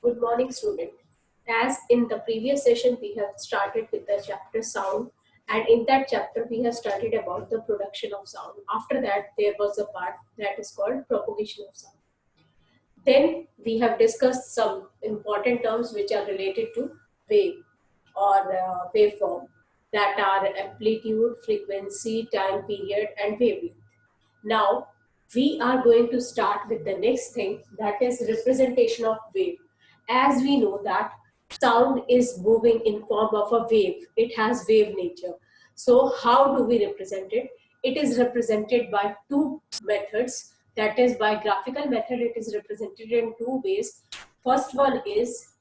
Good morning, student. As in the previous session, we have started with the chapter sound, and in that chapter, we have studied about the production of sound. After that, there was a part that is called propagation of sound. Then we have discussed some important terms which are related to wave or waveform, that are amplitude, frequency, time period, and wavelength. Now, we are going to start with the next thing, that is representation of wave. As we know that sound is moving in form of a wave, it has wave nature. So how do we represent it? It is represented by two methods, that is by graphical method. It is represented in two ways. First one is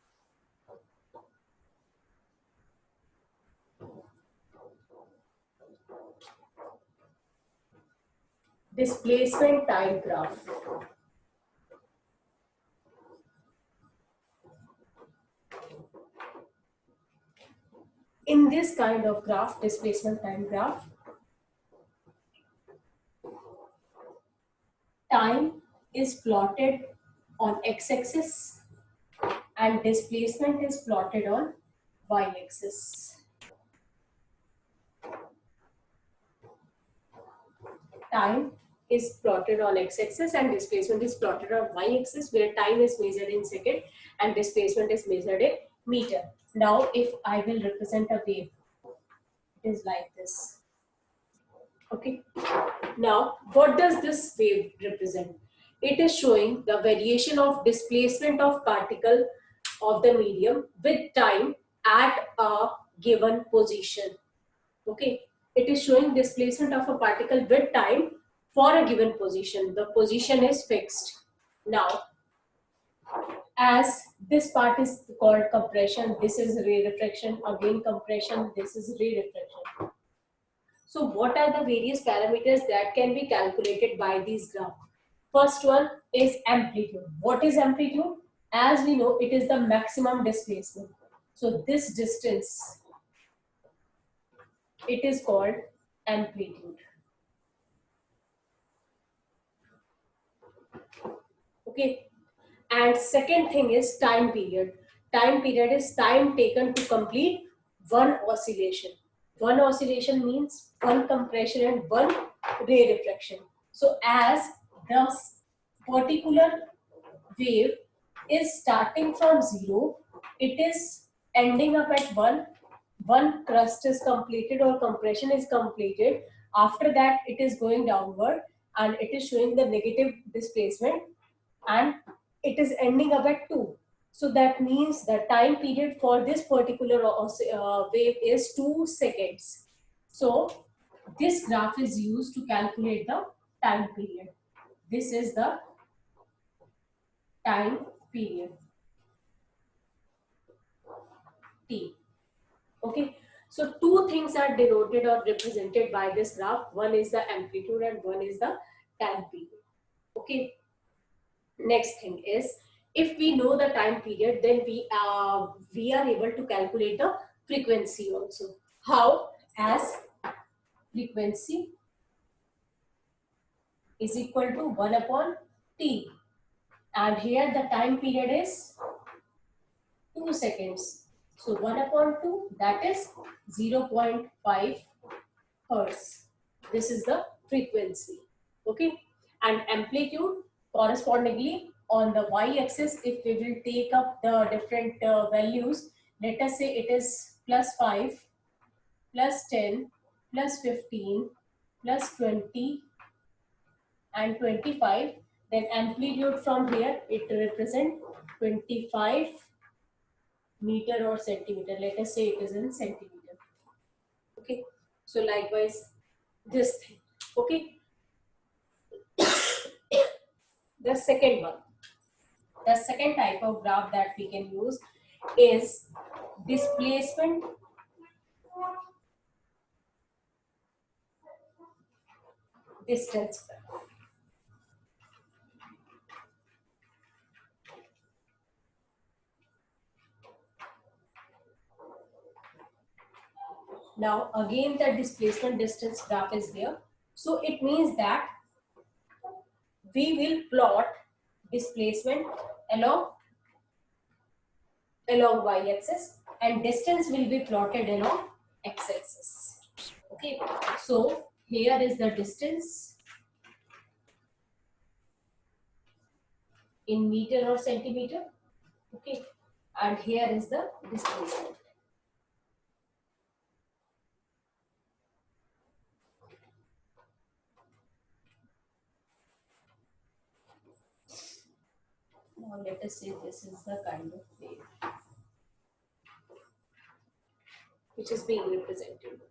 displacement time graph. In this kind of graph, displacement time graph, time is plotted on x-axis and displacement is plotted on y-axis. Time is plotted on x-axis and displacement is plotted on y-axis, where time is measured in second and displacement is measured in meter. Now, if I will represent a wave, it is like this. Okay. Now, what does this wave represent? It is showing the variation of displacement of particle of the medium with time at a given position. Okay, it is showing displacement of a particle with time for a given position. The position is fixed. Now, as this part is called compression, this is ray refraction, again compression, this is ray refraction. So what are the various parameters that can be calculated by these graphs? First one is amplitude. What is amplitude? As we know, it is the maximum displacement. So this distance, it is called amplitude. Okay. And second thing is time period. Time period is time taken to complete one oscillation. One oscillation means one compression and one ray refraction. So as the particular wave is starting from 0, it is ending up at 1. One crust is completed or compression is completed. After that, it is going downward and it is showing the negative displacement, and it is ending up at 2. So that means the time period for this particular wave is 2 seconds. So this graph is used to calculate the time period. This is the time period T. Okay. So two things are denoted or represented by this graph. One is the amplitude and one is the time period. Okay. Next thing is, if we know the time period, then we are able to calculate the frequency also. How? As frequency is equal to 1 upon t, and here the time period is 2 seconds. So 1 upon 2, that is 0.5 hertz. This is the frequency. Okay. And amplitude, correspondingly, on the y-axis, if we will take up the different values, let us say it is +5, +10, +15, +20, and 25. Then amplitude from here, it represents 25 meter or centimeter. Let us say it is in centimeter. Okay. So likewise, this thing. Okay. The second one, the second type of graph that we can use is displacement distance graph. Now again the displacement distance graph is there. So it means that we will plot displacement along along y-axis and distance will be plotted along x-axis. Okay, so here is the distance in meter or centimeter. Okay, and here is the displacement. Now let us say this is the kind of wave which is being represented.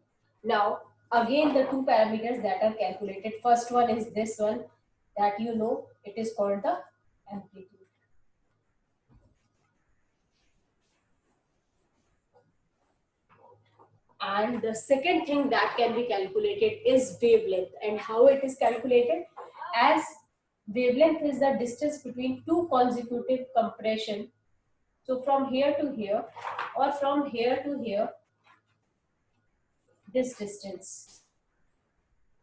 Now again the two parameters that are calculated. First one is this one that you know, it is called the amplitude. And the second thing that can be calculated is wavelength. And how it is calculated? As wavelength is the distance between two consecutive compression. So from here to here or from here to here, this distance.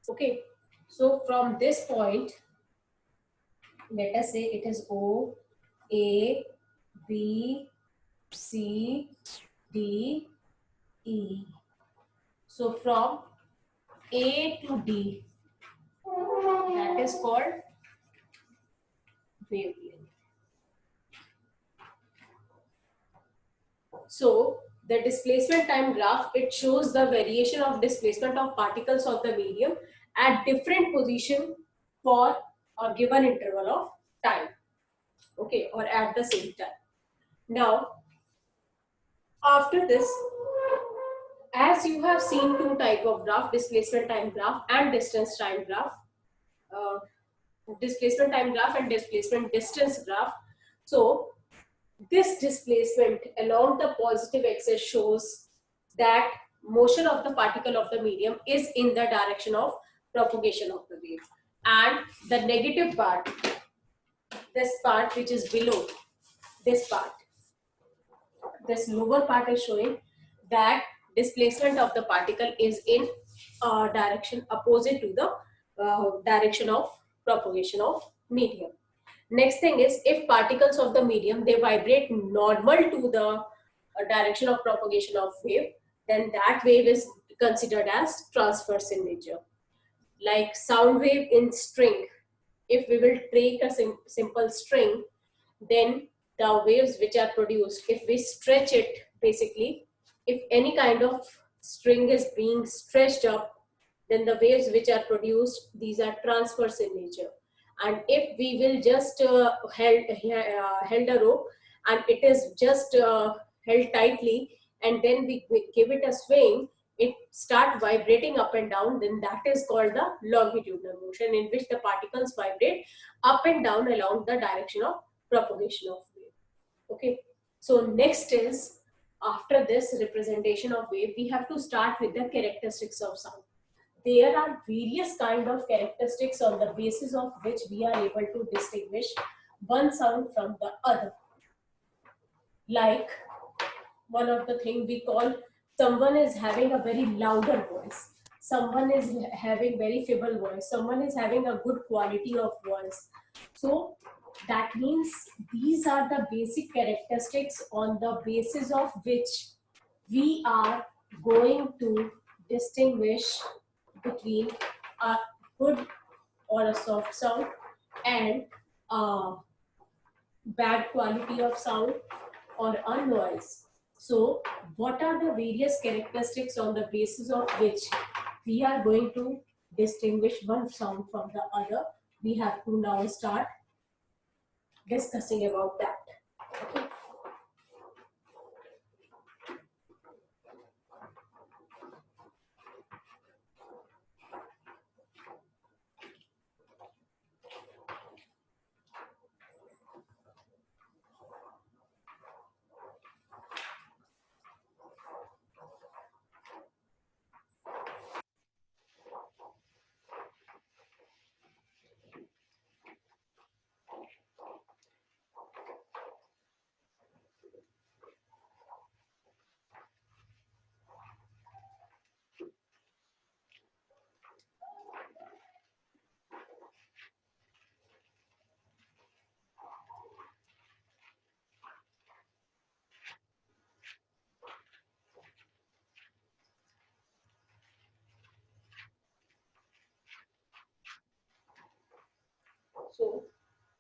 Okay. So from this point, let us say it is O, A, B, C, D, E. So from A to D, that is called wavelength. So the displacement time graph, it shows the variation of displacement of particles of the medium at different position for a given interval of time. Okay, or at the same time. Now, after this, as you have seen two type of graph, displacement time graph and distance time graph. Uh, Displacement time graph and displacement distance graph. So this displacement along the positive axis shows that motion of the particle of the medium is in the direction of propagation of the wave. And the negative part, this part which is below, this part, this lower part is showing that displacement of the particle is in direction opposite to the direction of propagation of medium. Next thing is, if particles of the medium, they vibrate normal to the direction of propagation of wave, then that wave is considered as transverse in nature. Like sound wave in string, if we will take a simple string, then the waves which are produced, if we stretch it, basically, if any kind of string is being stretched up, then the waves which are produced, these are transverse in nature. And if we will just held a rope and it is just held tightly, and then we give it a swing, it start vibrating up and down, then that is called the longitudinal motion, in which the particles vibrate up and down along the direction of propagation of wave. Okay, so next is, after this representation of wave, we have to start with the characteristics of sound. There are various kind of characteristics on the basis of which we are able to distinguish one sound from the other. Like, one of the thing we call, someone is having a very louder voice, someone is having very feeble voice, someone is having a good quality of voice. So that means these are the basic characteristics on the basis of which we are going to distinguish between a good or a soft sound and a bad quality of sound or a noise. So what are the various characteristics on the basis of which we are going to distinguish one sound from the other? We have to now start discussing about that. Okay.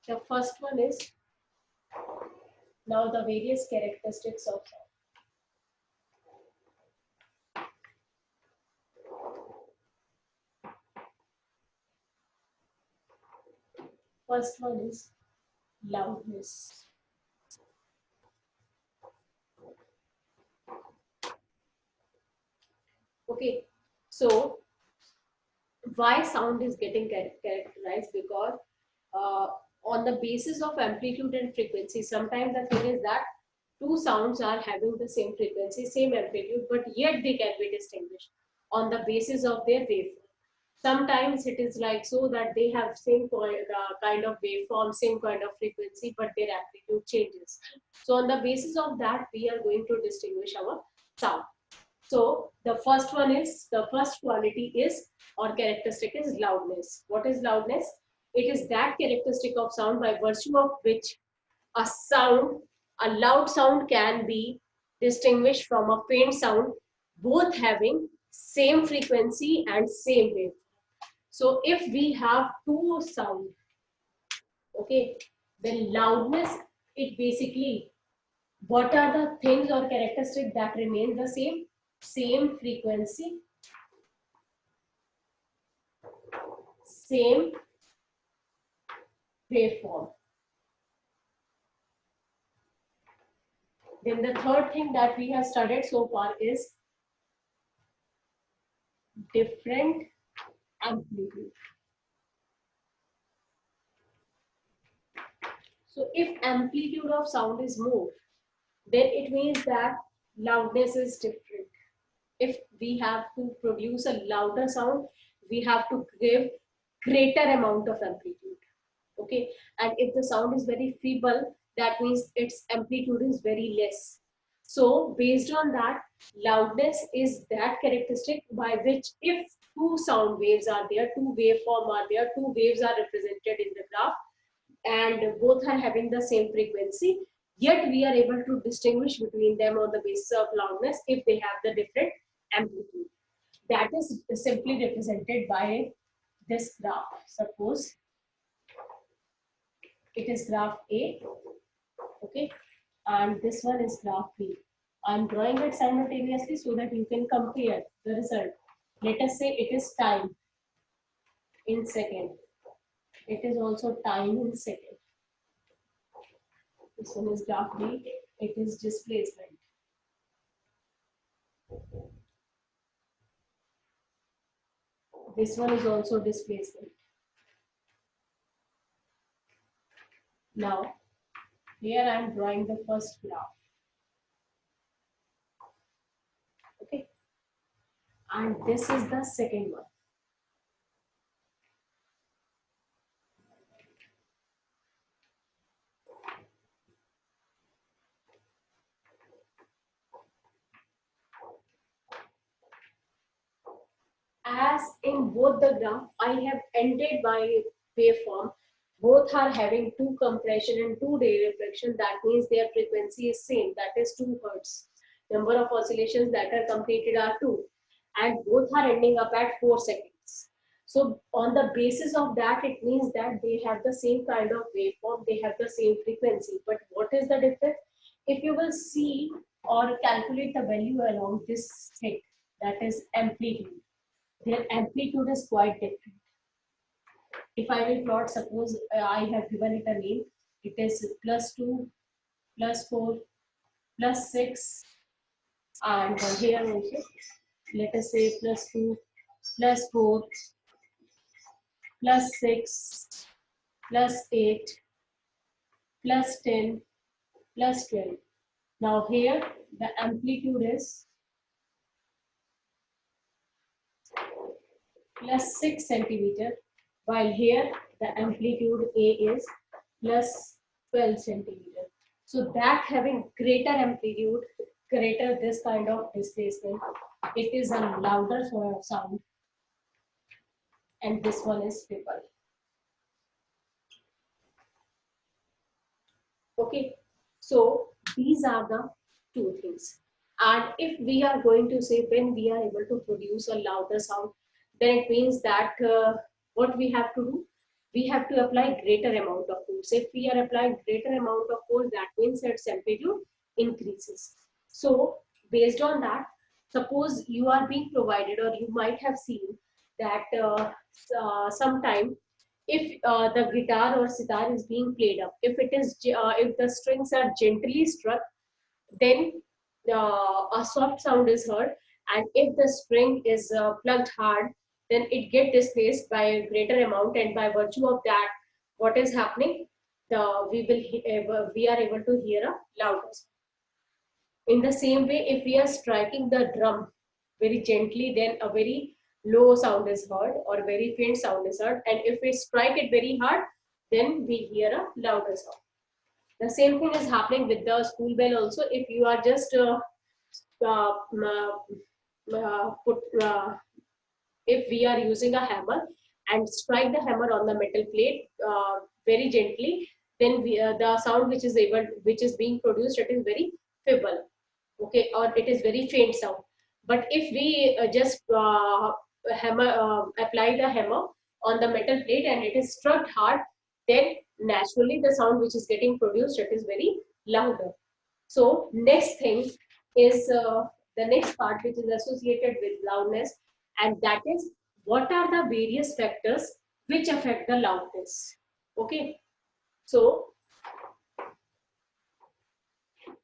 The first one is now the various characteristics of sound. First one is loudness. Okay, so why sound is getting characterized? Because uh, on the basis of amplitude and frequency, sometimes the thing is that two sounds are having the same frequency, same amplitude, but yet they can be distinguished on the basis of their waveform. Sometimes it is like so that they have same kind of waveform, same kind of frequency, but their amplitude changes. So on the basis of that, we are going to distinguish our sound. So the first one is, the first quality is or characteristic is loudness. What is loudness? It is that characteristic of sound by virtue of which a sound, a loud sound can be distinguished from a faint sound, both having same frequency and same wave. So if we have two sound, okay, then loudness, it basically, what are the things or characteristics that remain the same? Same frequency, same waveform. Then the third thing that we have studied so far is different amplitude. So if amplitude of sound is more, then it means that loudness is different. If we have to produce a louder sound, we have to give greater amount of amplitude. Okay, and if the sound is very feeble, that means its amplitude is very less. So based on that, loudness is that characteristic by which if two sound waves are there, two waveform are there, two waves are represented in the graph, and both are having the same frequency, yet we are able to distinguish between them on the basis of loudness if they have the different amplitude. That is simply represented by this graph. Suppose it is graph A, okay, and this one is graph B. I'm drawing it simultaneously so that you can compare the result. Let us say it is time in second. It is also time in second. This one is graph B. It is displacement. This one is also displacement. Now, here I am drawing the first graph. Okay. And this is the second one. As in both the graph, I have ended by waveform. Both are having two compression and two day reflection. That means their frequency is same. That is 2 hertz. Number of oscillations that are completed are 2. And both are ending up at 4 seconds. So on the basis of that, it means that they have the same kind of waveform. They have the same frequency. But what is the difference? If you will see or calculate the value along this thing, that is amplitude, their amplitude is quite different. If I will plot, suppose I have given it a name, it is +2, +4, +6, and here also, let us say +2, +4, +6, +8, +10, +12. Now here the amplitude is +6 centimeter, while here the amplitude A is +12 centimeter. So that having greater amplitude, greater this kind of displacement, it is a louder sound, and this one is feeble. Okay, so these are the two things. And if we are going to say when we are able to produce a louder sound, then it means that what we have to do? we have to apply greater amount of force. If we are applying greater amount of force, that means its amplitude increases. So based on that, suppose you are being provided, or you might have seen that sometime if the guitar or sitar is being played up, if the strings are gently struck, then a soft sound is heard, and if the string is plugged hard, then it get displaced by a greater amount, and by virtue of that, what is happening, we are able to hear a louder sound. In the same way, if we are striking the drum very gently, then a very low sound is heard, or very faint sound is heard, and if we strike it very hard, then we hear a louder sound. The same thing is happening with the school bell also. If you are just uh, put if we are using a hammer and strike the hammer on the metal plate very gently, then the sound which is being produced, it is very feeble, okay, or it is very faint sound. But if we just hammer apply the hammer on the metal plate and it is struck hard, then naturally the sound which is getting produced, it is very louder. So next thing is the next part which is associated with loudness, and that is what are the various factors which affect the loudness. Okay, so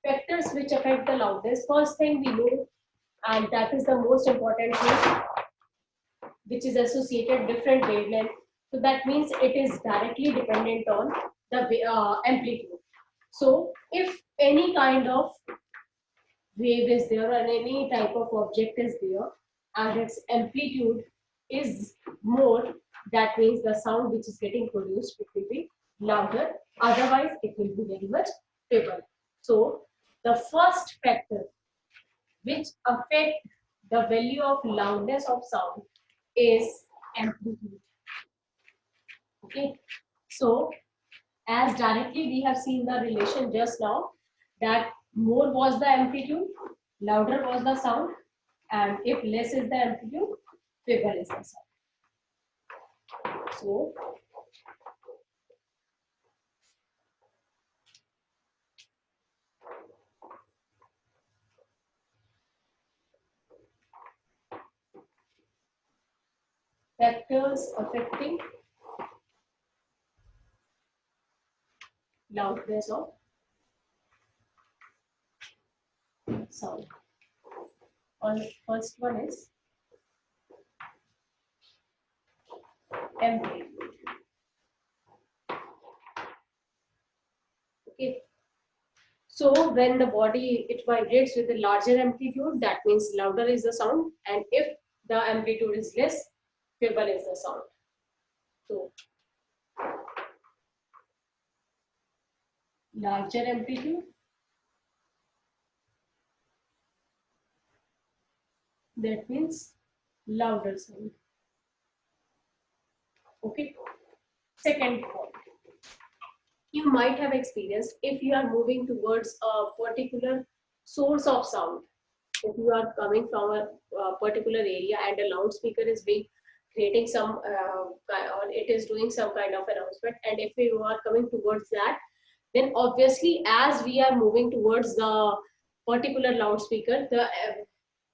factors which affect the loudness. First thing we know, and that is the most important thing, which is associated different wavelength. So that means it is directly dependent on the amplitude. So if any kind of wave is there and any type of object is there and its amplitude is more, that means the sound which is getting produced, it will be louder, otherwise it will be very much feeble. So the first factor which affect the value of loudness of sound is amplitude. Okay, so as directly we have seen the relation just now, that more was the amplitude, louder was the sound, and if less is the amplitude, feeble is the sound. So factors affecting loudness of sound. First one is amplitude. Okay. So when the body it vibrates with a larger amplitude, that means louder is the sound, and if the amplitude is less, feeble is the sound. So larger amplitude, that means louder sound. Okay. Second point, you might have experienced if you are moving towards a particular source of sound. If you are coming from a particular area and a loudspeaker is being creating some or it is doing some kind of announcement, and if you are coming towards that, then obviously as we are moving towards the particular loudspeaker, the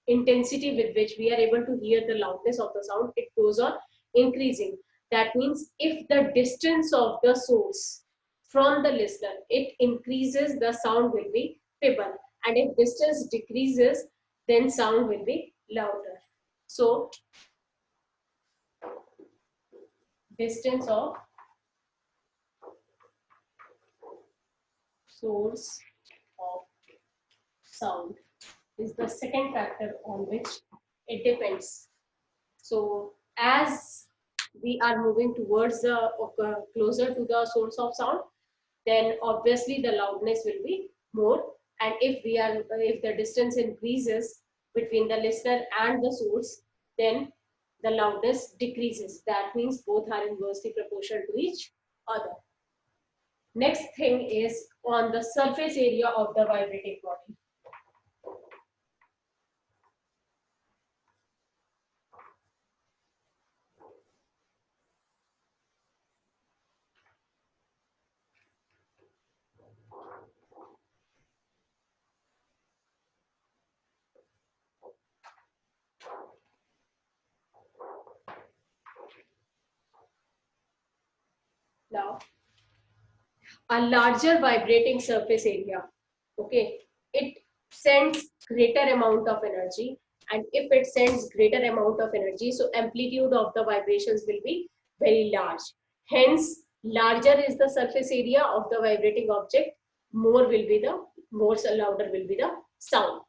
intensity with which we are able to hear the loudness of the sound, it goes on increasing. That means if the distance of the source from the listener, it increases, the sound will be feeble, and if distance decreases, then sound will be louder. So distance of source of sound is the second factor on which it depends. So as we are moving towards the closer to the source of sound, then obviously the loudness will be more. And if the distance increases between the listener and the source, then the loudness decreases. That means both are inversely proportional to each other. Next thing is on the surface area of the vibrating body. Now, a larger vibrating surface area, okay, it sends greater amount of energy, and if it sends greater amount of energy, so amplitude of the vibrations will be very large. Hence, larger is the surface area of the vibrating object, more louder will be the sound.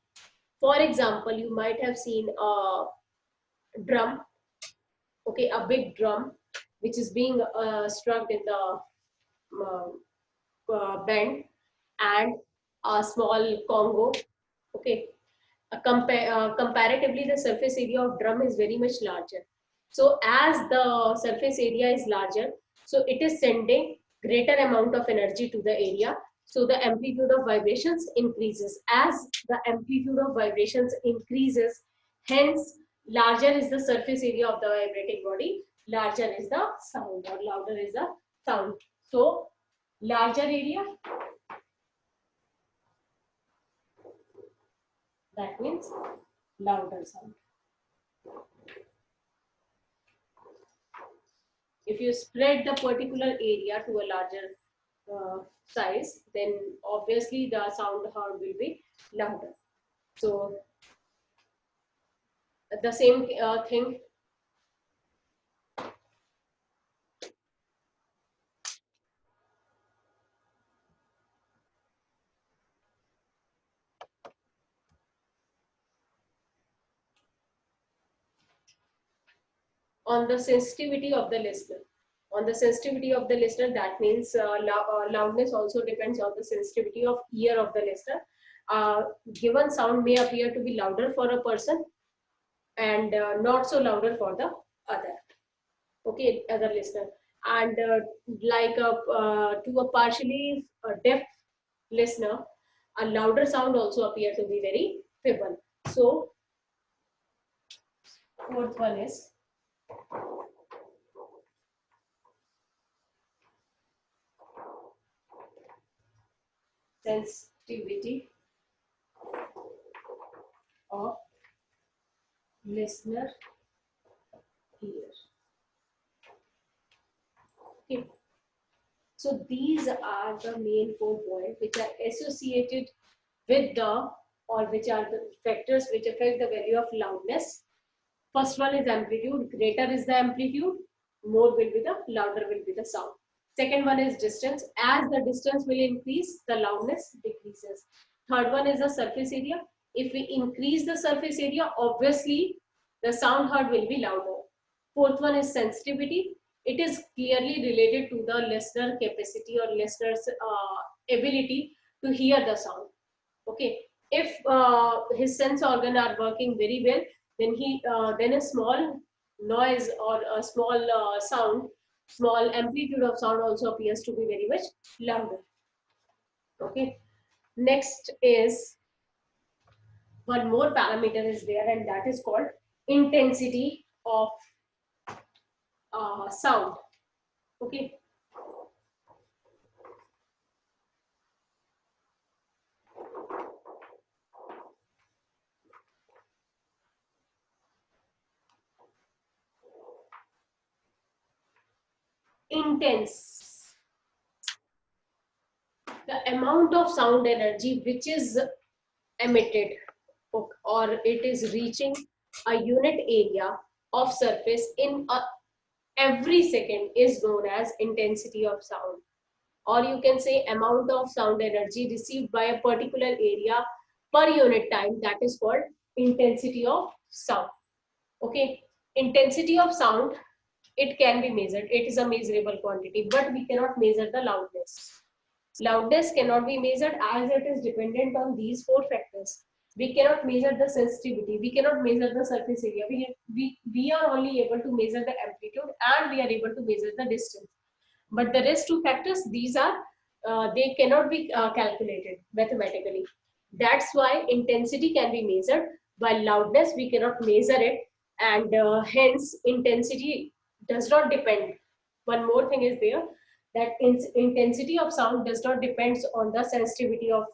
For example, you might have seen a drum, okay, a big drum which is being struck in the bend, and a small Congo. Okay, comparatively, the surface area of drum is very much larger. So as the surface area is larger, so it is sending greater amount of energy to the area. So the amplitude of vibrations increases. As the amplitude of vibrations increases, hence larger is the surface area of the vibrating body, larger is the sound, or louder is the sound. So larger area, that means louder sound. If you spread the particular area to a larger size, then obviously the sound heard will be louder. So the same thing on the sensitivity of the listener. On the sensitivity of the listener, that means loudness also depends on the sensitivity of ear of the listener. Given sound may appear to be louder for a person and not so louder for the other, okay, other listener. And to a partially deaf listener, a louder sound also appear to be very feeble. So fourth one is sensitivity of listener ear. Okay. So these are the main 4 points which are associated with the, or which are the factors which affect the value of loudness. First one is amplitude. Greater is the amplitude, more will be the louder will be the sound. Second one is distance. As the distance will increase, the loudness decreases. Third one is the surface area. If we increase the surface area, obviously the sound heard will be louder. Fourth one is sensitivity. It is clearly related to the listener capacity or listener's ability to hear the sound. Okay, if his sense organ are working very well, then a small noise or a small sound, small amplitude of sound also appears to be very much louder. Okay, next is one more parameter is there, and that is called intensity of sound. Okay, intense, the amount of sound energy which is emitted or it is reaching a unit area of surface in every second is known as intensity of sound, or you can say amount of sound energy received by a particular area per unit time, that is called intensity of sound. Okay, intensity of sound, it can be measured, it is a measurable quantity, but we cannot measure the loudness. Loudness cannot be measured as it is dependent on these 4 factors. We cannot measure the sensitivity, we cannot measure the surface area, we are only able to measure the amplitude, and we are able to measure the distance. But the rest 2 factors, these are, they cannot be calculated mathematically. That's why intensity can be measured, while loudness we cannot measure it, and hence intensity does not depend. One more thing is there, that intensity of sound does not depends on the sensitivity of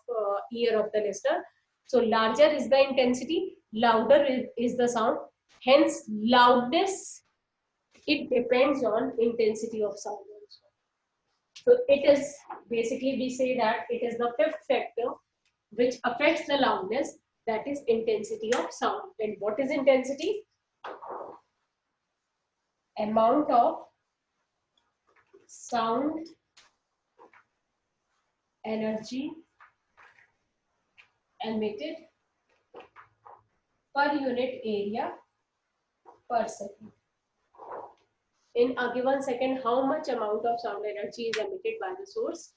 ear of the listener. So larger is the intensity, louder is the sound. Hence loudness, it depends on intensity of sound also. So it is basically, we say that it is the fifth factor which affects the loudness, that is intensity of sound. And what is intensity? Amount of sound energy emitted per unit area per second. In a given second, how much amount of sound energy is emitted by the source?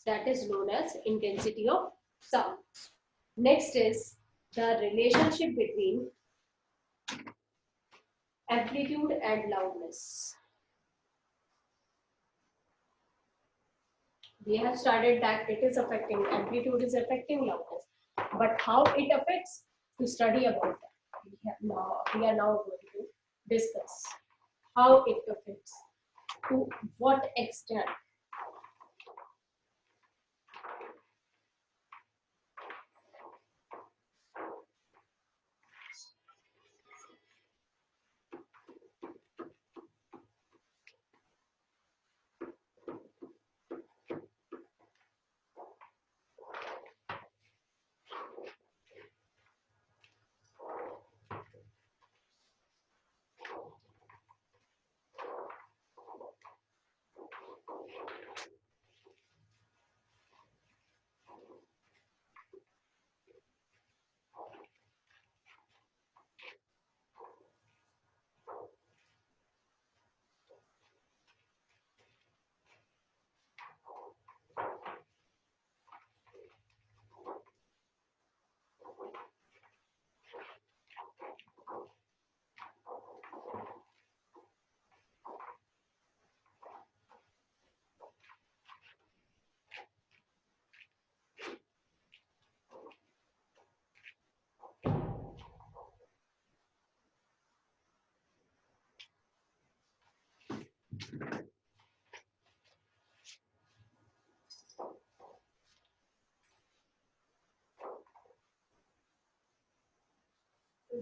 That is known as intensity of sound. Next is the relationship between amplitude and loudness. We have started that it is affecting, amplitude is affecting loudness. But how it affects? To study about that, we are now going to discuss how it affects, to what extent.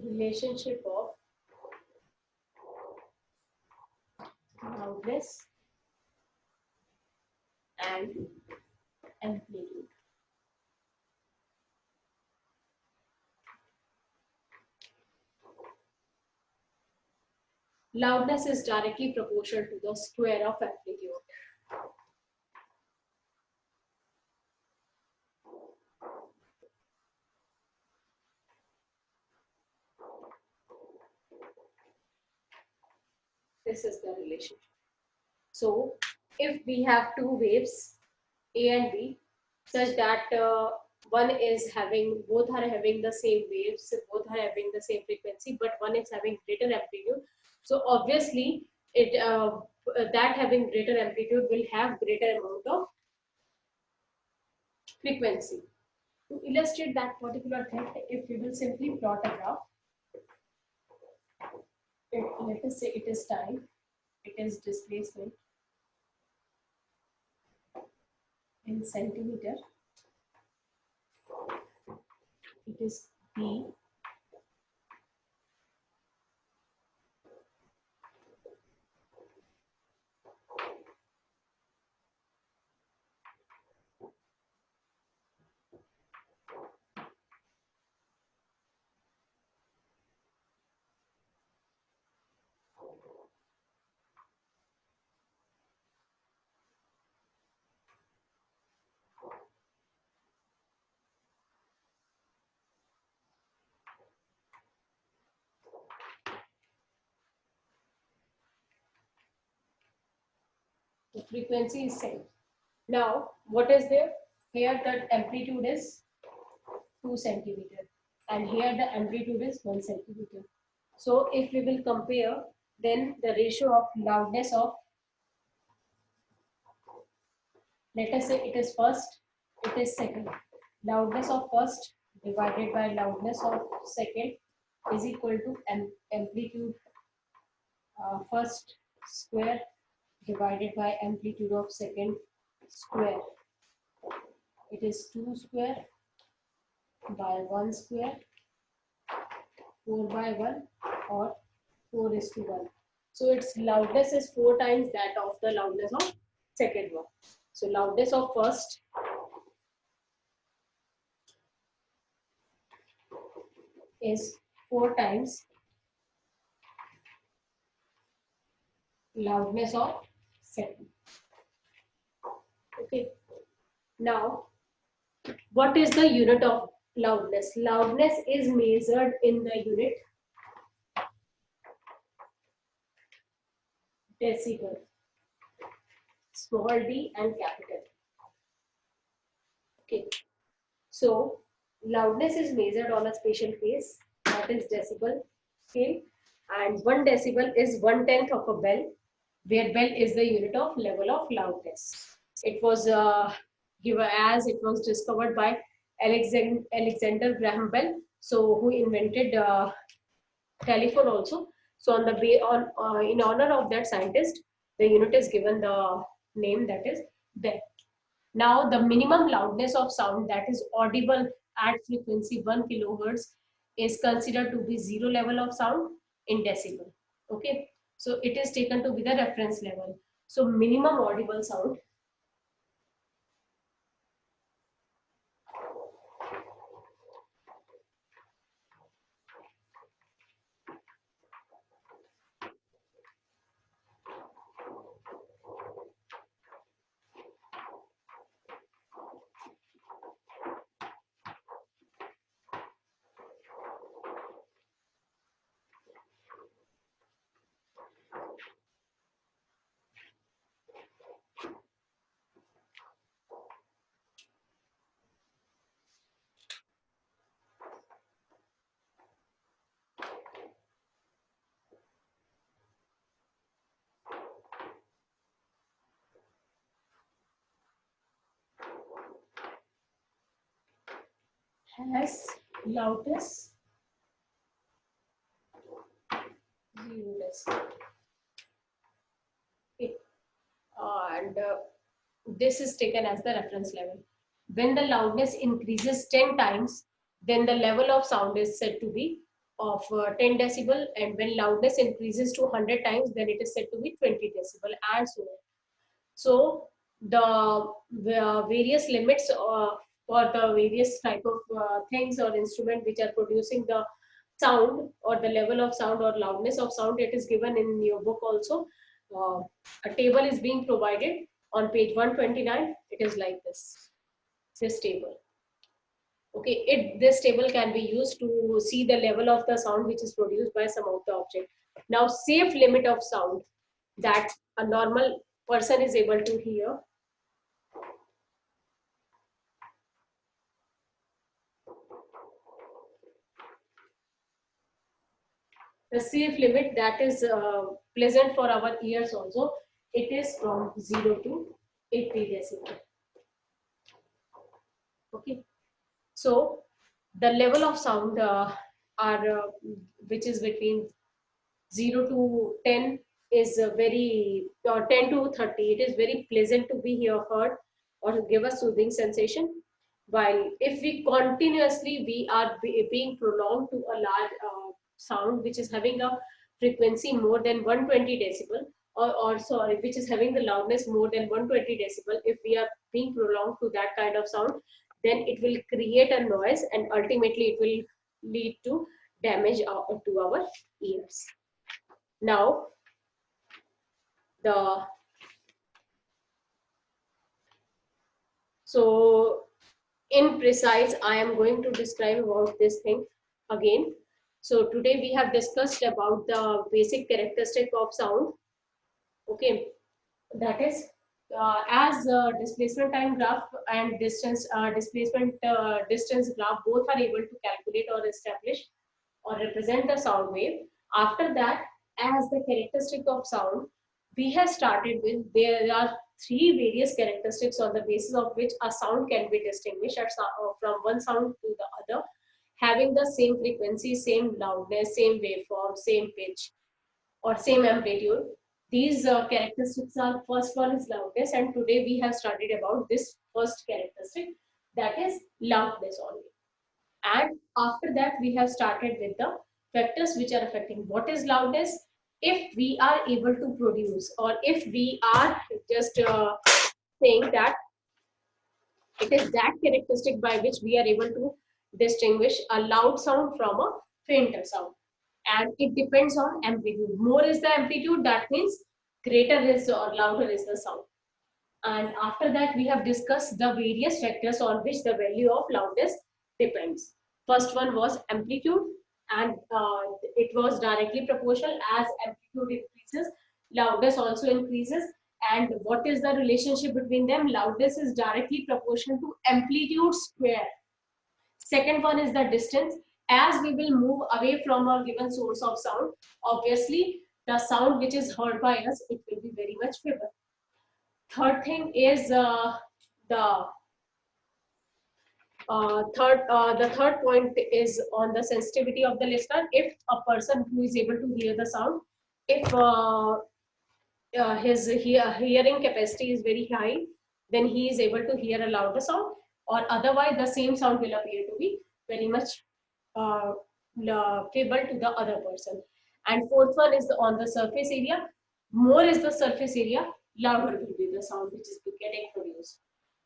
Relationship of loudness and amplitude. Loudness is directly proportional to the square of amplitude. This is the relationship. So if we have two waves, A and B, such that one is having, both are having the same waves, both are having the same frequency, but one is having greater amplitude. So obviously, that having greater amplitude will have greater amount of frequency. To illustrate that particular thing, if we will simply plot a graph, let us say it is time, it is displacement in centimeter, it is B, the frequency is same. Now, what is there? Here the amplitude is 2 centimeter and here the amplitude is 1 centimeter. So if we will compare, then the ratio of loudness of, let us say it is first, it is second. Loudness of first divided by loudness of second is equal to amplitude first square divided by amplitude of second square. It is 2 square by 1 square, 4 by 1, or 4:1. So its loudness is 4 times that of the loudness of second one. So loudness of first is 4 times loudness of second. Okay. Now, what is the unit of loudness? Loudness is measured in the unit decibel, small d and capital. Okay. So, loudness is measured on a special case, that is decibel scale, and 1 decibel is 1/10 of a bell, where bell is the unit of level of loudness. It was given as it was discovered by Alexander Graham Bell, so who invented telephone also. So on the way on in honor of that scientist, the unit is given the name that is bell. Now the minimum loudness of sound that is audible at frequency 1 kilohertz is considered to be zero level of sound in decibel. Okay, so it is taken to be the reference level. So minimum audible sound has loudness 0 decibel. Okay. And this is taken as the reference level. When the loudness increases 10 times, then the level of sound is said to be of 10 decibel, and when loudness increases to 100 times, then it is said to be 20 decibel, and so on. So the various limits for the various type of things or instrument which are producing the sound or the level of sound or loudness of sound, it is given in your book also. Uh, a table is being provided on page 129. It is like this table. Okay, this table can be used to see the level of the sound which is produced by some of the object. Now, safe limit of sound that a normal person is able to hear. The safe limit that is pleasant for our ears also, it is from 0 to 80 decibel. Okay, so the level of sound are which is between 0 to 10 is very 10 to 30, it is very pleasant to be here heard or give a soothing sensation. While if we continuously we are being prolonged to a large sound which is having a frequency more than 120 decibel, or sorry, which is having the loudness more than 120 decibel, if we are being prolonged to that kind of sound, then it will create a noise and ultimately it will lead to damage to our ears. Now, the so in precise, I am going to describe about this thing again. So today we have discussed about the basic characteristic of sound. Okay, that is as displacement time graph and distance displacement distance graph both are able to calculate or establish or represent the sound wave. After that, as the characteristic of sound, we have started with there are three various characteristics on the basis of which a sound can be distinguished from one sound to the other, having the same frequency, same loudness, same waveform, same pitch, or same amplitude. These characteristics are, first one is loudness, and today we have studied about this first characteristic, that is loudness only. And after that, we have started with the factors which are affecting what is loudness if we are able to produce, or if we are just saying that it is that characteristic by which we are able to distinguish a loud sound from a fainter sound. And it depends on amplitude. More is the amplitude, that means greater is or louder is the sound. And after that, we have discussed the various factors on which the value of loudness depends. First one was amplitude, and it was directly proportional. As amplitude increases, loudness also increases. And what is the relationship between them? Loudness is directly proportional to amplitude square. Second one is the distance. As we will move away from our given source of sound, obviously the sound which is heard by us, it will be very much feeble. Third thing is the the third point is on the sensitivity of the listener. If a person who is able to hear the sound, if his hearing capacity is very high, then he is able to hear a louder sound, or otherwise the same sound will appear to be very much feeble to the other person. And fourth one is on the surface area. More is the surface area, louder will be the sound which is getting produced.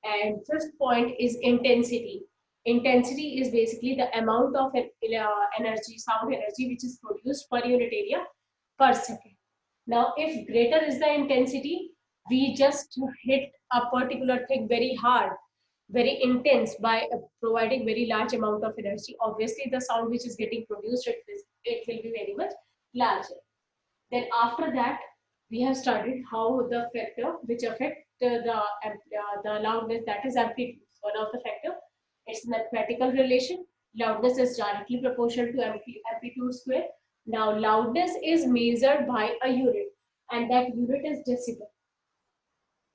And fifth point is intensity. Intensity is basically the amount of energy, sound energy, which is produced per unit area per second. Now, if greater is the intensity, we just hit a particular thing very hard, very intense by providing very large amount of energy. Obviously, the sound which is getting produced, it will be very much larger. Then after that, we have studied how the factor which affect the loudness, that is amplitude. One of the factor, it's mathematical relation. Loudness is directly proportional to amplitude square. Now loudness is measured by a unit, and that unit is decibel.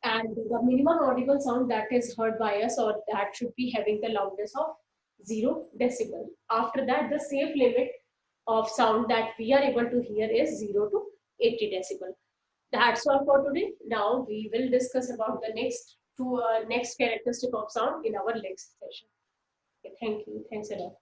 And the minimum audible sound that is heard by us, or that should be having the loudness of 0 decibel. After that, the safe limit of sound that we are able to hear is 0 to 80 decibel. That's all for today. Now we will discuss about the next characteristic of sound in our next session. Okay, thank you. Thanks a lot.